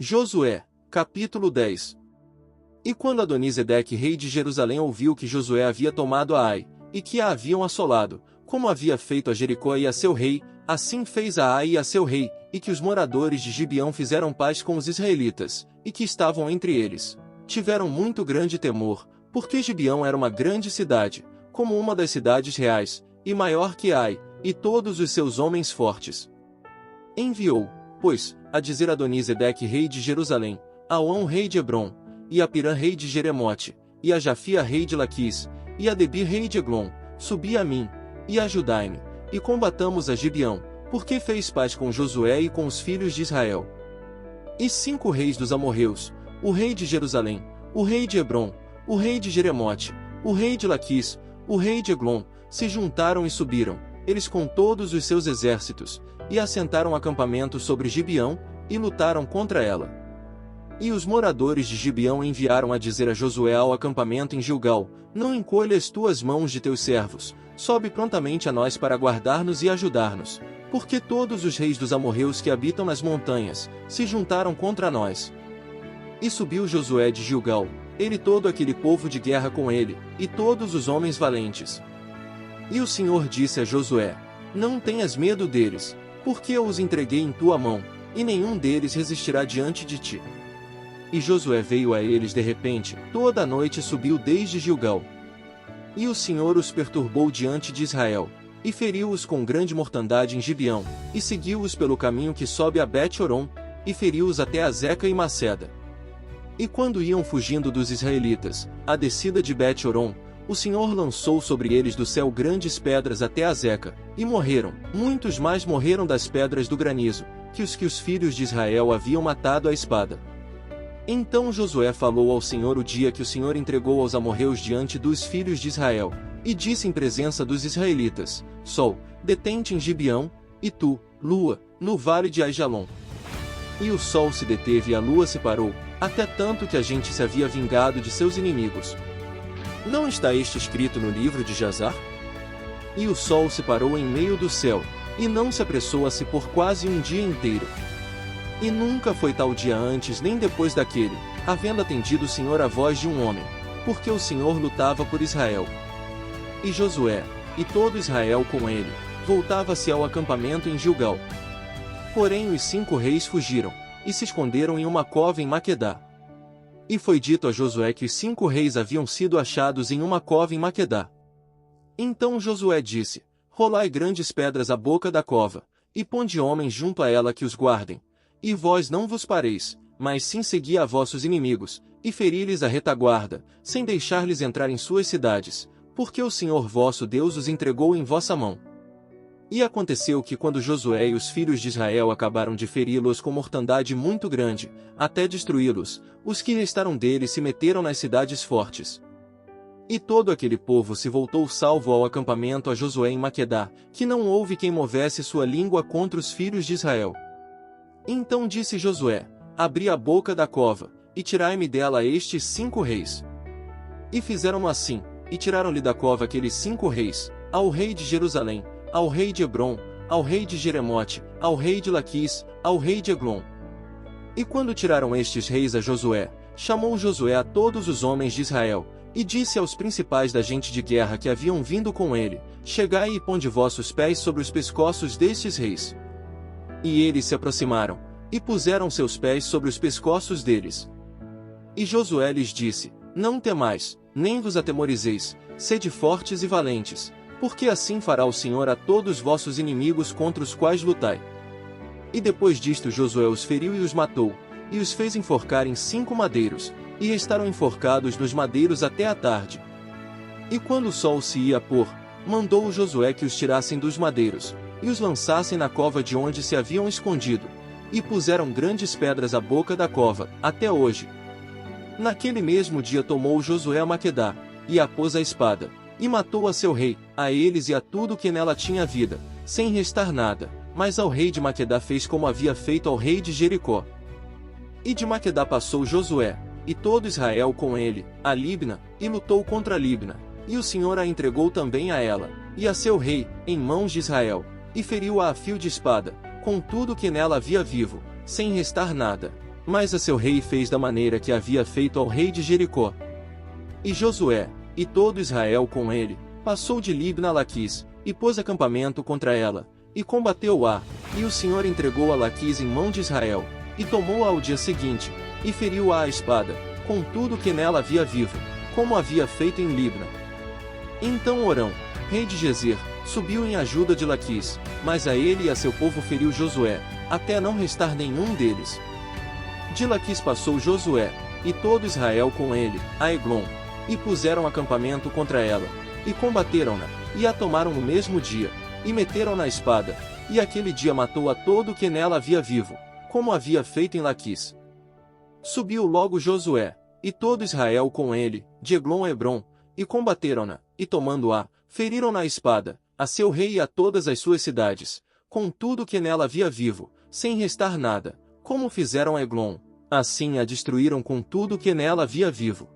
Josué, capítulo 10. E quando Adonisedeque, rei de Jerusalém, ouviu que Josué havia tomado a Ai, e que a haviam assolado, como havia feito a Jericó e a seu rei, assim fez a Ai e a seu rei, e que os moradores de Gibeão fizeram paz com os israelitas, e que estavam entre eles, tiveram muito grande temor, porque Gibeão era uma grande cidade, como uma das cidades reais, e maior que Ai, e todos os seus homens fortes. Enviou, pois, a dizer Adonisedeque, rei de Jerusalém, a Oão, rei de Hebrom, e a Pirã, rei de Jeremote, e a Jafia, rei de Laquis, e a Debir, rei de Eglon, subi a mim, e ajudai-me, e combatamos a Gibeão, porque fez paz com Josué e com os filhos de Israel. E 5 reis dos amorreus, o rei de Jerusalém, o rei de Hebrom, o rei de Jeremote, o rei de Laquis, o rei de Eglon, se juntaram e subiram, eles com todos os seus exércitos, e assentaram acampamento sobre Gibeão, e lutaram contra ela. E os moradores de Gibeão enviaram a dizer a Josué ao acampamento em Gilgal: Não encolhas tuas mãos de teus servos, sobe prontamente a nós para guardar-nos e ajudar-nos, porque todos os reis dos amorreus que habitam nas montanhas se juntaram contra nós. E subiu Josué de Gilgal, ele e todo aquele povo de guerra com ele, e todos os homens valentes. E o Senhor disse a Josué: Não tenhas medo deles, porque eu os entreguei em tua mão, e nenhum deles resistirá diante de ti. E Josué veio a eles de repente, toda a noite subiu desde Gilgal. E o Senhor os perturbou diante de Israel, e feriu-os com grande mortandade em Gibeão, e seguiu-os pelo caminho que sobe a Bet-Horon, e feriu-os até a Zeca e Maceda. E quando iam fugindo dos israelitas, a descida de Bet-Horon, o Senhor lançou sobre eles do céu grandes pedras até a Zeca, e morreram, muitos mais morreram das pedras do granizo, que os filhos de Israel haviam matado à espada. Então Josué falou ao Senhor o dia que o Senhor entregou aos amorreus diante dos filhos de Israel, e disse em presença dos israelitas: Sol, detente em Gibeão, e tu, lua, no vale de Aijalon. E o sol se deteve e a lua se parou, até tanto que a gente se havia vingado de seus inimigos. Não está este escrito no livro de Jazar? E o sol se parou em meio do céu, e não se apressou a se pôr quase um dia inteiro. E nunca foi tal dia antes nem depois daquele, havendo atendido o Senhor à voz de um homem, porque o Senhor lutava por Israel. E Josué, e todo Israel com ele, voltava-se ao acampamento em Gilgal. Porém os 5 reis fugiram, e se esconderam em uma cova em Maquedá. E foi dito a Josué que os 5 reis haviam sido achados em uma cova em Maquedá. Então Josué disse: Rolai grandes pedras à boca da cova, e ponde homens junto a ela que os guardem. E vós não vos pareis, mas sim segui a vossos inimigos, e feri-lhes a retaguarda, sem deixar-lhes entrar em suas cidades, porque o Senhor vosso Deus os entregou em vossa mão. E aconteceu que quando Josué e os filhos de Israel acabaram de feri-los com mortandade muito grande, até destruí-los, os que restaram deles se meteram nas cidades fortes. E todo aquele povo se voltou salvo ao acampamento a Josué em Maquedá, que não houve quem movesse sua língua contra os filhos de Israel. Então disse Josué: Abri a boca da cova, e tirai-me dela estes 5 reis. E fizeram assim, e tiraram-lhe da cova aqueles 5 reis, ao rei de Jerusalém, ao rei de Hebrom, ao rei de Jeremote, ao rei de Laquis, ao rei de Eglon. E quando tiraram estes reis a Josué, chamou Josué a todos os homens de Israel, e disse aos principais da gente de guerra que haviam vindo com ele: Chegai e ponde vossos pés sobre os pescoços destes reis. E eles se aproximaram, e puseram seus pés sobre os pescoços deles. E Josué lhes disse: Não temais, nem vos atemorizeis, sede fortes e valentes, porque assim fará o Senhor a todos vossos inimigos contra os quais lutai. E depois disto Josué os feriu e os matou, e os fez enforcar em 5 madeiros, e restaram enforcados nos madeiros até a tarde. E quando o sol se ia pôr, mandou Josué que os tirassem dos madeiros, e os lançassem na cova de onde se haviam escondido, e puseram grandes pedras à boca da cova, até hoje. Naquele mesmo dia tomou Josué a Maquedá, e a pôs à espada, e matou a seu rei, a eles e a tudo que nela tinha vida, sem restar nada, mas ao rei de Maquedá fez como havia feito ao rei de Jericó. E de Maquedá passou Josué, e todo Israel com ele, a Libna, e lutou contra Libna, e o Senhor a entregou também a ela, e a seu rei, em mãos de Israel, e feriu-a a fio de espada, com tudo que nela havia vivo, sem restar nada. Mas a seu rei fez da maneira que havia feito ao rei de Jericó. E Josué, e todo Israel com ele, passou de Libna a Laquis, e pôs acampamento contra ela, e combateu-a, e o Senhor entregou a Laquis em mão de Israel, e tomou-a ao dia seguinte, e feriu-a à espada, com tudo que nela havia vivo, como havia feito em Libna. Então Orão, rei de Gezer, subiu em ajuda de Laquis, mas a ele e a seu povo feriu Josué, até não restar nenhum deles. De Laquis passou Josué, e todo Israel com ele, a Eglon, e puseram acampamento contra ela, e combateram-na, e a tomaram no mesmo dia, e meteram na espada, e aquele dia matou a todo o que nela havia vivo, como havia feito em Laquis. Subiu logo Josué, e todo Israel com ele, de Eglon a Hebron, e combateram-na, e tomando-a, feriram na espada, a seu rei e a todas as suas cidades, com tudo o que nela havia vivo, sem restar nada, como fizeram a Eglon, assim a destruíram com tudo o que nela havia vivo.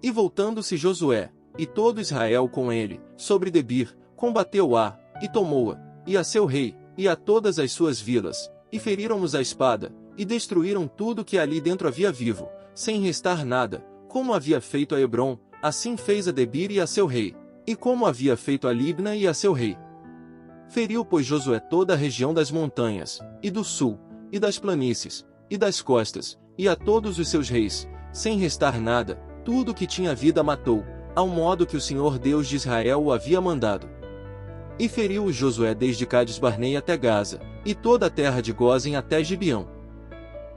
E voltando-se Josué, e todo Israel com ele, sobre Debir, combateu-a, e tomou-a, e a seu rei, e a todas as suas vilas, e feriram-nos a espada, e destruíram tudo que ali dentro havia vivo, sem restar nada, como havia feito a Hebron, assim fez a Debir e a seu rei, e como havia feito a Libna e a seu rei. Feriu pois Josué toda a região das montanhas, e do sul, e das planícies, e das costas, e a todos os seus reis, sem restar nada, tudo que tinha vida matou, ao modo que o Senhor Deus de Israel o havia mandado. E feriu-o Josué desde Cades-Barnei até Gaza, e toda a terra de Gósen até Gibeão.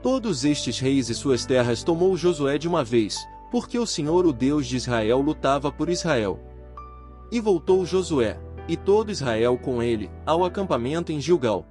Todos estes reis e suas terras tomou Josué de uma vez, porque o Senhor o Deus de Israel lutava por Israel. E voltou Josué, e todo Israel com ele, ao acampamento em Gilgal.